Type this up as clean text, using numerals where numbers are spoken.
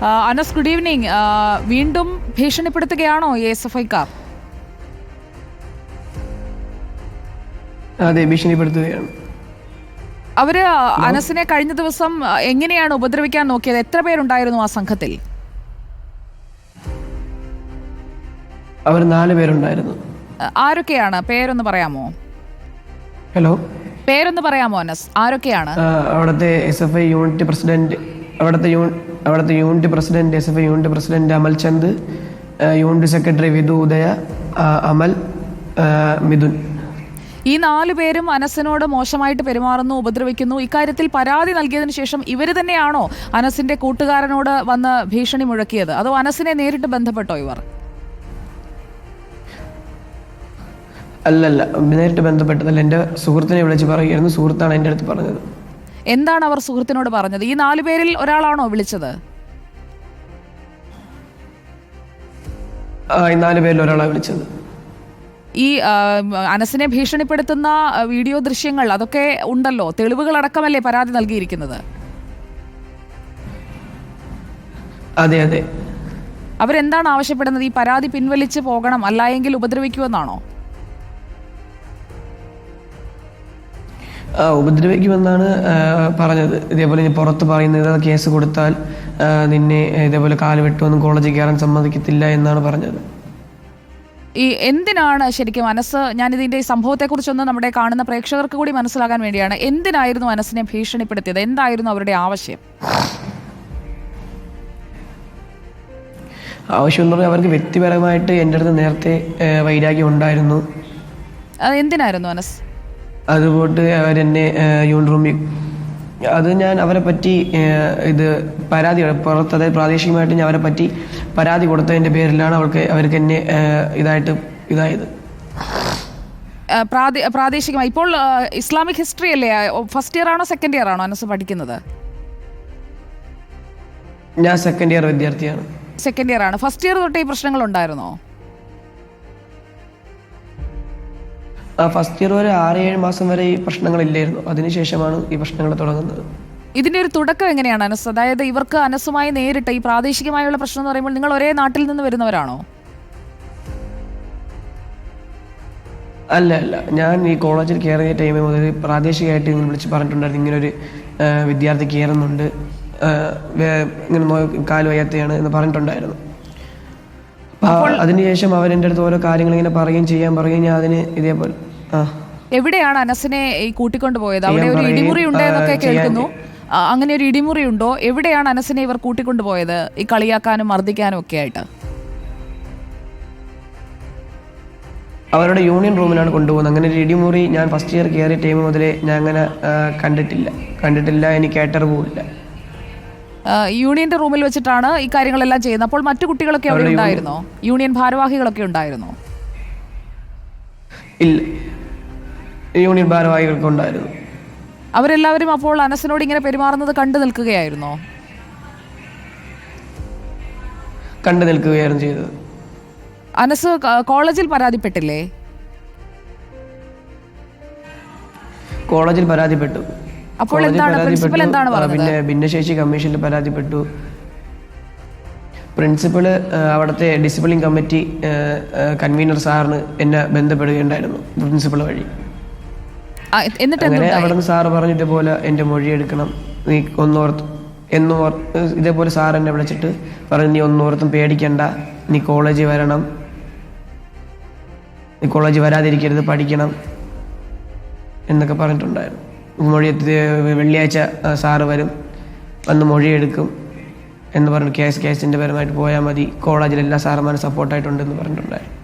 Anas, good evening. വീണ്ടും ഭീഷണിപ്പെടുത്തുകയാണോ SFIക്കാർ? അതെ, ഭീഷണിപ്പെടുത്തുകയാണ്. അവര് അനസിനെ കഴിഞ്ഞ ദിവസം എങ്ങനെയാണ് ഉപദ്രവിക്കാൻ നോക്കിയത്? എത്ര പേരുണ്ടായിരുന്നു ആ സംഘത്തിൽ? അവർ 4 പേരുണ്ടായിരുന്നു. ആരൊക്കെയാണ്? പേരൊന്ന് പറയാമോ? ഹലോ, പേരൊന്ന് പറയാമോ അനസ്? ആരൊക്കെയാണ്? അവിടുത്തെ SFI യൂണിറ്റ് പ്രസിഡന്റ്, അവിടുത്തെ unit president, SFI unit president Amal Chand, unit secretary Vidhu Udaya, Amal, Mithun. ഈ 4 പേരും അനസിനോട് മോശമായിട്ട് പെരുമാറുന്നു, ഉപദ്രവിക്കുന്നു. ഇക്കാര്യത്തിൽ പരാതി നൽകിയതിനു ശേഷം ഇവർ തന്നെയാണോ അനസിന്റെ കൂട്ടുകാരനോട് വന്ന് ഭീഷണി മുഴക്കിയത്? അതോ അനസിനെ നേരിട്ട് ബന്ധപ്പെട്ടോ ഇവർ? അല്ലല്ല, നേരിട്ട് ബന്ധപ്പെട്ടതല്ല. എൻ്റെ സുഹൃത്തിനെ വിളിച്ച് പറയുകയായിരുന്നു. സുഹൃത്താണ് എൻ്റെ അടുത്ത് പറഞ്ഞത്. എന്താണ് അവർ സുഹൃത്തിനോട് പറഞ്ഞത്? ഈ 4 പേരിൽ ഒരാളാണോ വിളിച്ചത്? ഈ 4 പേരിൽ ഒരാളാണ് വിളിച്ചത്. ഈ അനസിനെ ഭീഷണിപ്പെടുത്തുന്ന വീഡിയോ ദൃശ്യങ്ങൾ അതൊക്കെ ഉണ്ടല്ലോ, തെളിവുകളടക്കമല്ലേ പരാതി നൽകിയിരിക്കുന്നത്? അതെ അതെ. അവരെന്താണ് ആവശ്യപ്പെടുന്നത്? ഈ പരാതി പിൻവലിച്ച് പോകണം, അല്ലായെങ്കിൽ ഉപദ്രവിക്കുമെന്നാണോ? ഉപദ്രവിക്കുമെന്നാണ് പറഞ്ഞത്. ഇതേപോലെ നീ പുറത്ത് പറയുന്നത് കേസ് കൊടുത്താൽ നിന്നെ ഇതേപോലെ കാല് വെട്ടുമെന്നും കോളേജിൽ കയറാൻ സമ്മതിക്കത്തില്ല എന്നാണ് പറഞ്ഞത്. ഈ എന്തിനാണ് ശരിക്കും അനസ്, ഞാനിതിൻ്റെ ഈ സംഭവത്തെക്കുറിച്ചൊന്ന് നമ്മുടെ കാണുന്ന പ്രേക്ഷകർക്ക് കൂടി മനസ്സിലാകാൻ വേണ്ടിയാണ്, എന്തിനായിരുന്നു അനസിനെ ഭീഷണിപ്പെടുത്തിയത്? എന്തായിരുന്നു അവരുടെ ആവശ്യം? ആവശ്യം എന്ന് പറഞ്ഞാൽ അവർക്ക് വ്യക്തിപരമായിട്ട് എൻ്റെ അടുത്ത് നേരത്തെ വൈരാഗ്യം ഉണ്ടായിരുന്നു. അത് എന്തിനായിരുന്നു അനസ്? അതുകൊണ്ട് അവരെന്നെ യൂണിറ്റ് റൂമിൽ, അത് ഞാൻ അവരെ പറ്റി ഇത് പരാതി പുറത്ത്, അതായത് പ്രാദേശികമായിട്ട് ഞാൻ അവരെ പറ്റി പരാതി കൊടുത്തതിൻ്റെ പേരിലാണ് അവർക്ക് എന്നെ ഇതായത്. പ്രാദേശികമായി ഇപ്പോൾ ഇസ്ലാമിക് ഹിസ്റ്ററി അല്ലേ? ഫസ്റ്റ് ഇയർ ആണോ സെക്കൻഡ് ഇയർ ആണോ അനസ് പഠിക്കുന്നത്? ഞാൻ സെക്കൻഡ് ഇയർ വിദ്യാർത്ഥിയാണ്. സെക്കൻഡ് ഇയർ ആണ്. ഫസ്റ്റ് ഇയർ തൊട്ട് ഈ പ്രശ്നങ്ങൾ ഉണ്ടായിരുന്നോ? ഫസ്റ്റ് ഇയർ വരെ 6-7 മാസം വരെ ഈ പ്രശ്നങ്ങളില്ലായിരുന്നു. അതിനുശേഷമാണ് ഈ പ്രശ്നങ്ങൾ തുടങ്ങുന്നത്. ഇതിന്റെ ഒരു തുടക്കം എങ്ങനെയാണ് അനസ്? അതായത് ഇവർക്ക് അനസുമായി നേരിട്ട് ഈ പ്രാദേശികമായുള്ള പ്രശ്നം എന്ന് പറയുമ്പോൾ നിങ്ങൾ ഒരേ നാട്ടിൽ നിന്ന് വരുന്നവരാണോ? അല്ല, ഞാൻ ഈ കോളേജിൽ കയറിയ ടൈമിൽ മുതൽ പ്രാദേശികമായിട്ട് ഇങ്ങനെ വിളിച്ച് പറഞ്ഞിട്ടുണ്ടായിരുന്നു, ഇങ്ങനൊരു വിദ്യാർത്ഥി കയറുന്നുണ്ട്, ഇങ്ങനെ കാല് വയ്യാത്തയാണ് എന്ന് പറഞ്ഞിട്ടുണ്ടായിരുന്നു. അതിനുശേഷം അവരെൻ്റെ അടുത്ത് ഓരോ കാര്യങ്ങൾ ഇങ്ങനെ പറയുകയും ഞാൻ അതിന് ഇതേപോലെ. എവിടെയാണ് അനസിനെ ഈ കൂട്ടിക്കൊണ്ടുപോയത്? അവിടെ ഒരു ഇടിമുറി ഉണ്ട് എന്നൊക്കെ കേൾക്കുന്നു. അങ്ങനെ ഒരു ഇടിമുറി ഉണ്ടോ? എവിടെയാണ് അനസിനെ ഇവർ കൂട്ടിക്കൊണ്ടുപോയത് ഈ കളിയാക്കാനും മർദ്ദിക്കാനും ഒക്കെ ആയിട്ട്? അവരുടെ യൂണിയൻ റൂമിലാണ് കൊണ്ടുപോകുന്നത്. അങ്ങനെ ഒരു ഇടിമുറി ഞാൻ ഫസ്റ്റ് ഇയർ കയറിയ ടൈം മുതലേ ഞാൻ അങ്ങനെ കണ്ടിട്ടില്ല. എനിക്ക് കേട്ടറിവുമില്ല. യൂണിയന്റെ റൂമിൽ വെച്ചിട്ടാണ് ഈ കാര്യങ്ങളെല്ലാം ചെയ്യുന്നത്. അപ്പോൾ മറ്റു കുട്ടികളൊക്കെ അവിടെ ഉണ്ടായിരുന്നോ? യൂണിയൻ ഭാരവാഹികളൊക്കെ ഉണ്ടായിരുന്നോ? ഇല്ല, യൂണിയൻ ഭാരവാഹികൾക്ക് ഉണ്ടായിരുന്നു. അവരെല്ലാവരും അപ്പോൾ അനസിനോട് ഇങ്ങനെ പെരുമാറുന്നത് കണ്ടു നിൽക്കുകയായിരുന്നോ? കണ്ടു നിൽക്കുകയായിരുന്നു ചെയ്തത്. അനസ് കോളേജിൽ പരാതിപ്പെട്ടില്ലേ? കോളേജിൽ പരാതിപ്പെട്ടു. അപ്പോൾ എന്താണ് പ്രിൻസിപ്പൽ എന്താണ് പറഞ്ഞത്? പിന്നെ ഭിന്നശേഷി കമ്മീഷനിൽ പരാതിപ്പെട്ടു. പ്രിൻസിപ്പള് അവിടുത്തെ ഡിസിപ്ലിൻ കമ്മിറ്റി കൺവീനർ സാറിന് എന്നെ ബന്ധപ്പെടുകയുണ്ടായിരുന്നു പ്രിൻസിപ്പൾ വഴി. അങ്ങനെ അവിടെ നിന്ന് സാറ് പറഞ്ഞിട്ട് പോലെ എൻ്റെ മൊഴിയെടുക്കണം, നീ ഇതേപോലെ സാർ എന്നെ വിളിച്ചിട്ട് പറഞ്ഞു, നീ ഒന്നോർത്തും പേടിക്കണ്ട, നീ കോളേജിൽ വരണം, നീ കോളേജിൽ വരാതിരിക്കരുത്, പഠിക്കണം എന്നൊക്കെ പറഞ്ഞിട്ടുണ്ടായിരുന്നു. വെള്ളിയാഴ്ച സാറ് വന്ന് മൊഴിയെടുക്കും എന്ന് പറഞ്ഞു. കേസിൻ്റെ പരമായിട്ട് പോയാൽ മതി, കോളേജിൽ എല്ലാ സാറന്മാരും സപ്പോർട്ടായിട്ടുണ്ടെന്ന് പറഞ്ഞിട്ടുണ്ടായിരുന്നു.